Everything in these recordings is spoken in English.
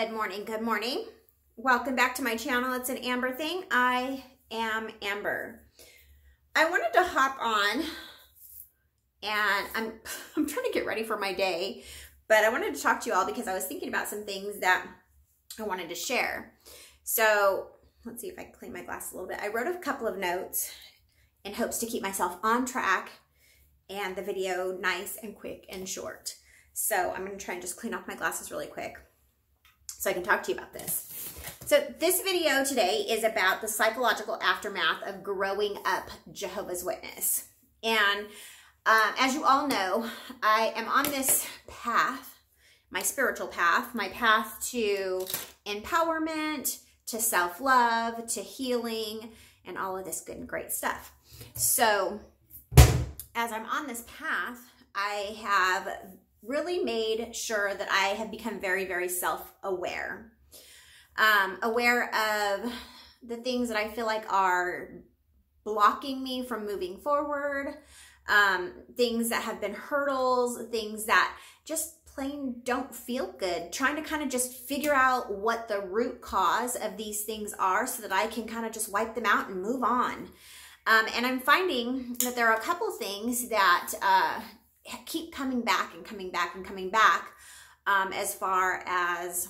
Good morning, good morning. Welcome back to my channel. It's an Amber thing. I am Amber. I wanted to hop on and I'm trying to get ready for my day, but I wanted to talk to you all because I was thinking about some things that I wanted to share. So let's see if I can clean my glass a little bit. I wrote a couple of notes in hopes to keep myself on track and the video nice and quick and short. So I'm going to try and just clean off my glasses really quick so I can talk to you about this. So this video today is about the psychological aftermath of growing up Jehovah's Witness. And as you all know, I am on this path, my spiritual path, my path to empowerment, to self-love, to healing, and all of this good and great stuff. So as I'm on this path, I have really made sure that I have become very, very self-aware. Aware of the things that I feel like are blocking me from moving forward, things that have been hurdles, things that just plain don't feel good, trying to kind of just figure out what the root cause of these things are so that I can kind of just wipe them out and move on. And I'm finding that there are a couple things that keep coming back and coming back and coming back as far as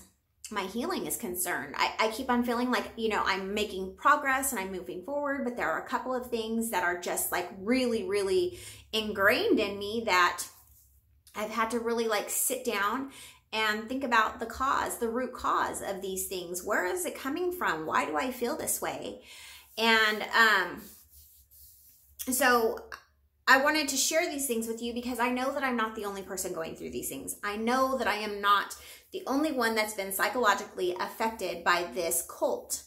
my healing is concerned. I keep on feeling like, you know, I'm making progress and I'm moving forward, but there are a couple of things that are just like really, really ingrained in me that I've had to really like sit down and think about the cause, the root cause of these things. Where is it coming from? Why do I feel this way? And so I wanted to share these things with you because I know that I'm not the only person going through these things. I know that I am not the only one that's been psychologically affected by this cult.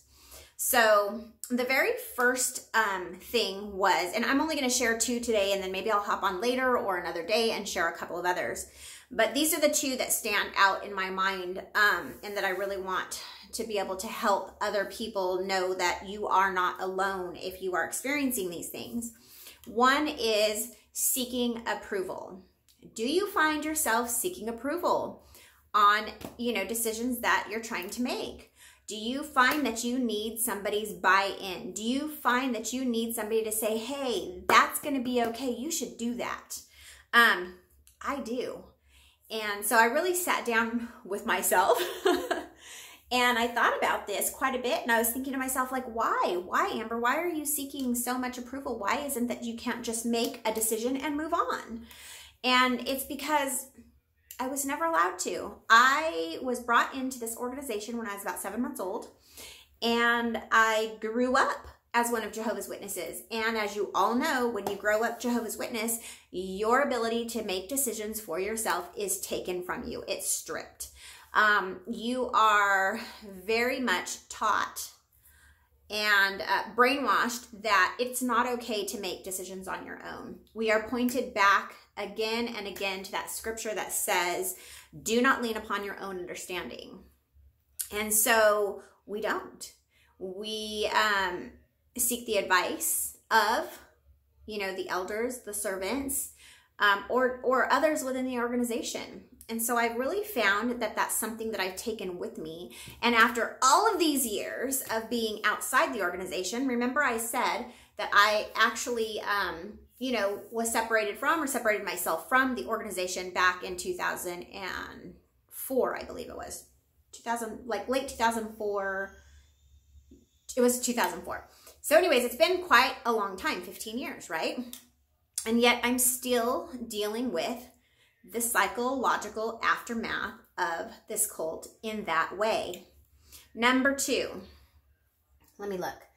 So the very first thing was, and I'm only going to share two today, and then maybe I'll hop on later or another day and share a couple of others. But these are the two that stand out in my mind and that I really want to be able to help other people know that you are not alone if you are experiencing these things. One is seeking approval. Do you find yourself seeking approval on, you know, decisions that you're trying to make? Do you find that you need somebody's buy-in? Do you find that you need somebody to say, hey, that's going to be okay. You should do that. I do. And so I really sat down with myself and I thought about this quite a bit, and I was thinking to myself, like, why? Why, Amber? Why are you seeking so much approval? Why isn't that you can't just make a decision and move on? And it's because I was never allowed to. I was brought into this organization when I was about 7 months old, and I grew up as one of Jehovah's Witnesses. And as you all know, when you grow up Jehovah's Witness, your ability to make decisions for yourself is taken from you. It's stripped. You are very much taught and brainwashed that it's not okay to make decisions on your own. We are pointed back again and again to that scripture that says, do not lean upon your own understanding. And so we don't. We seek the advice of, you know, the elders, the servants, or others within the organization. And so I've really found that that's something that I've taken with me. And after all of these years of being outside the organization, remember I said that I actually, you know, was separated myself from the organization back in 2004, I believe it was. Late 2004. It was 2004. So anyways, it's been quite a long time, 15 years, right? And yet I'm still dealing with the psychological aftermath of this cult in that way. Number two, let me look.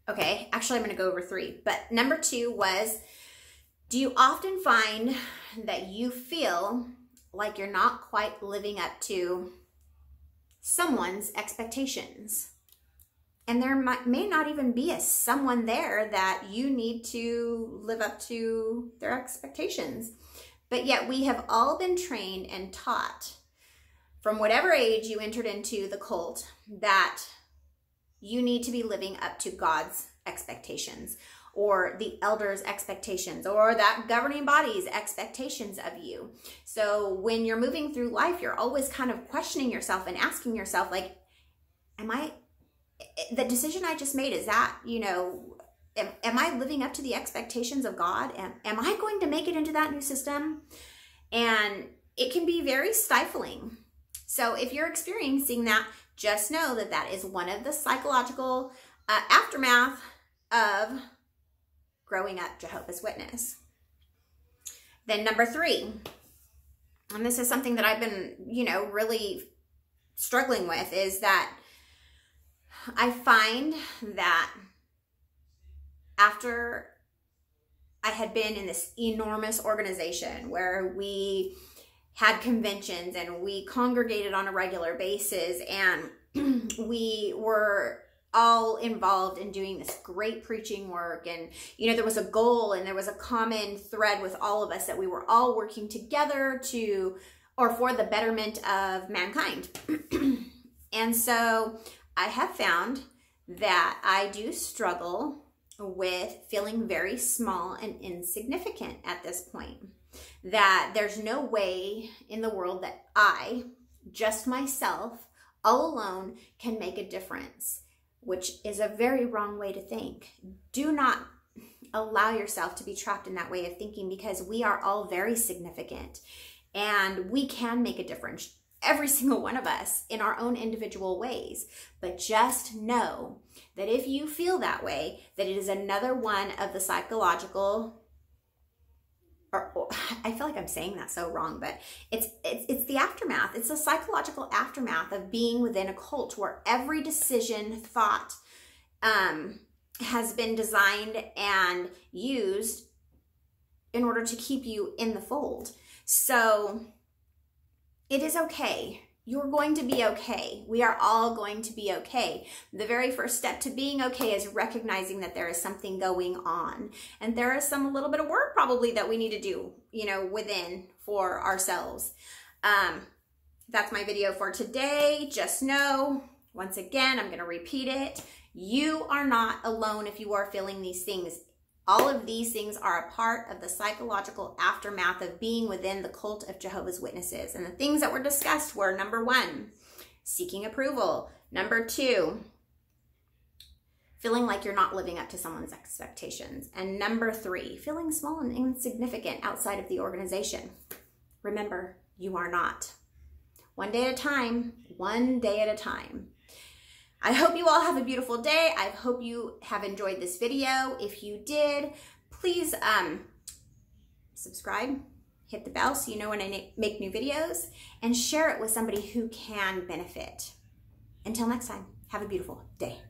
Okay, actually I'm going to go over three, but number two was, do you often find that you feel like you're not quite living up to someone's expectations? And there may not even be a someone there that you need to live up to their expectations. But yet we have all been trained and taught from whatever age you entered into the cult that you need to be living up to God's expectations. or the elders' expectations, or that governing body's expectations of you. So when you're moving through life, you're always kind of questioning yourself and asking yourself, like, the decision I just made, is that, am I living up to the expectations of God? Am I going to make it into that new system? And it can be very stifling. So if you're experiencing that, just know that that is one of the psychological aftermath of growing up Jehovah's Witness. Then number 3, and this is something that I've been, really struggling with, is that I find that after I had been in this enormous organization where we had conventions and we congregated on a regular basis, and we were all involved in doing this great preaching work, and there was a goal and there was a common thread with all of us, that we were all working together for the betterment of mankind. And so I have found that I do struggle with feeling very small and insignificant at this point. That there's no way in the world that I, just myself, all alone, can make a difference, which is a very wrong way to think. Do not allow yourself to be trapped in that way of thinking, because we are all very significant and we can make a difference, every single one of us, in our own individual ways. But just know that if you feel that way, that it is another one of the psychological, or I feel like I'm saying that so wrong, but it's the aftermath. It's the psychological aftermath of being within a cult where every decision, thought has been designed and used in order to keep you in the fold. So it is okay. You're going to be okay. We are all going to be okay. The very first step to being okay is recognizing that there is something going on. And there is a little bit of work probably that we need to do, within for ourselves. That's my video for today. Just know, once again, I'm going to repeat it. You are not alone if you are feeling these things. All of these things are a part of the psychological aftermath of being within the cult of Jehovah's Witnesses. And the things that were discussed were, number 1, seeking approval. Number 2, feeling like you're not living up to someone's expectations. And number 3, feeling small and insignificant outside of the organization. Remember, you are not. One day at a time, one day at a time. I hope you all have a beautiful day. I hope you have enjoyed this video. If you did, please subscribe, hit the bell so you know when I make new videos, and share it with somebody who can benefit. Until next time, have a beautiful day.